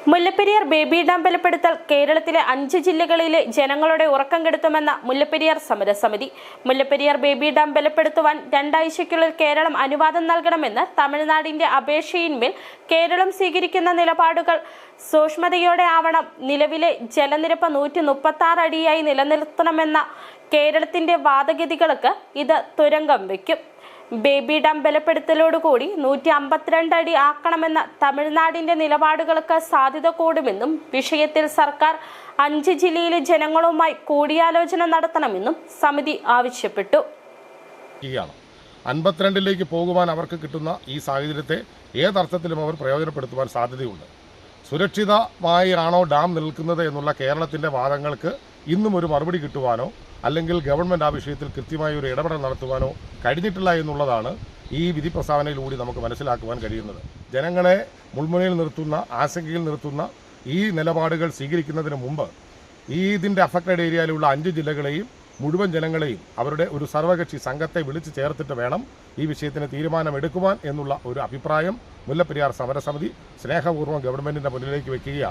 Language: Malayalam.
മുല്ലപ്പെരിയാർ ബേബി ഡാം ബലപ്പെടുത്തൽ കേരളത്തിലെ 5 ജില്ലകളിലെ ജനങ്ങളുടെ ഉറക്കം കെടുത്തുമെന്ന മുല്ലപ്പെരിയാർ സമരസമിതി. മുല്ലപ്പെരിയാർ ബേബി ഡാം ബലപ്പെടുത്തുവാൻ 2 ആഴ്ചയ്ക്കുള്ളിൽ കേരളം അനുവാദം നൽകണമെന്ന് തമിഴ്നാടിന്റെ അപേക്ഷയിന്മേൽ കേരളം സ്വീകരിക്കുന്ന നിലപാടുകൾ സൂക്ഷ്മതയോടെ ആവണം. നിലവിലെ ജലനിരപ്പ് 136 അടിയായി നിലനിർത്തണമെന്ന കേരളത്തിന്റെ വാദഗതികൾക്ക് ഇത് തുരങ്കം വയ്ക്കും. ബേബി ഡാം ബലപ്പെടുത്തലോടുകൂടി 152 അടി ആക്കണമെന്ന തമിഴ്നാടിന്റെ നിലപാടുകൾക്ക് സാധ്യത കൂടുമെന്നും വിഷയത്തിൽ സർക്കാർ 5 ജില്ലയിലെ ജനങ്ങളുമായി കൂടിയാലോചന നടത്തണമെന്നും സമിതി ആവശ്യപ്പെട്ടു. 52ലേക്ക് പോകുവാൻ അവർക്ക് കിട്ടുന്ന ഈ സാഹചര്യത്തെ ഏതർത്ഥത്തിലും അവർ പ്രയോജനപ്പെടുത്തുവാൻ സാധ്യതയുണ്ട്. സുരക്ഷിതമായി ആണോ ഡാം നിൽക്കുന്നത് എന്നുള്ള കേരളത്തിൻ്റെ വാദങ്ങൾക്ക് ഇന്നും ഒരു മറുപടി കിട്ടുവാനോ അല്ലെങ്കിൽ ഗവൺമെൻറ് ആ വിഷയത്തിൽ കൃത്യമായ ഒരു ഇടപെടൽ നടത്തുവാനോ കഴിഞ്ഞിട്ടില്ല എന്നുള്ളതാണ് ഈ വിധി പ്രസ്താവനയിലൂടെ നമുക്ക് മനസ്സിലാക്കുവാൻ കഴിയുന്നത്. ജനങ്ങളെ മുൾമുനയിൽ നിർത്തുന്ന, ആശങ്കയിൽ നിർത്തുന്ന ഈ നിലപാടുകൾ സ്വീകരിക്കുന്നതിന് മുമ്പ് ഇതിൻ്റെ അഫക്റ്റഡ് ഏരിയയിലുള്ള 5 ജില്ലകളെയും മുഴുവൻ ജനങ്ങളെയും അവരുടെ ഒരു സർവകക്ഷി സംഘത്തെ വിളിച്ചു ചേർത്തിട്ട് വേണം ഈ വിഷയത്തിന് തീരുമാനമെടുക്കുവാൻ എന്നുള്ള ഒരു അഭിപ്രായം മുല്ലപ്പെരിയാർ സമരസമിതി സ്നേഹപൂർവ്വം ഗവൺമെൻറ്റിൻ്റെ മുന്നിലേക്ക് വയ്ക്കുകയാണ്.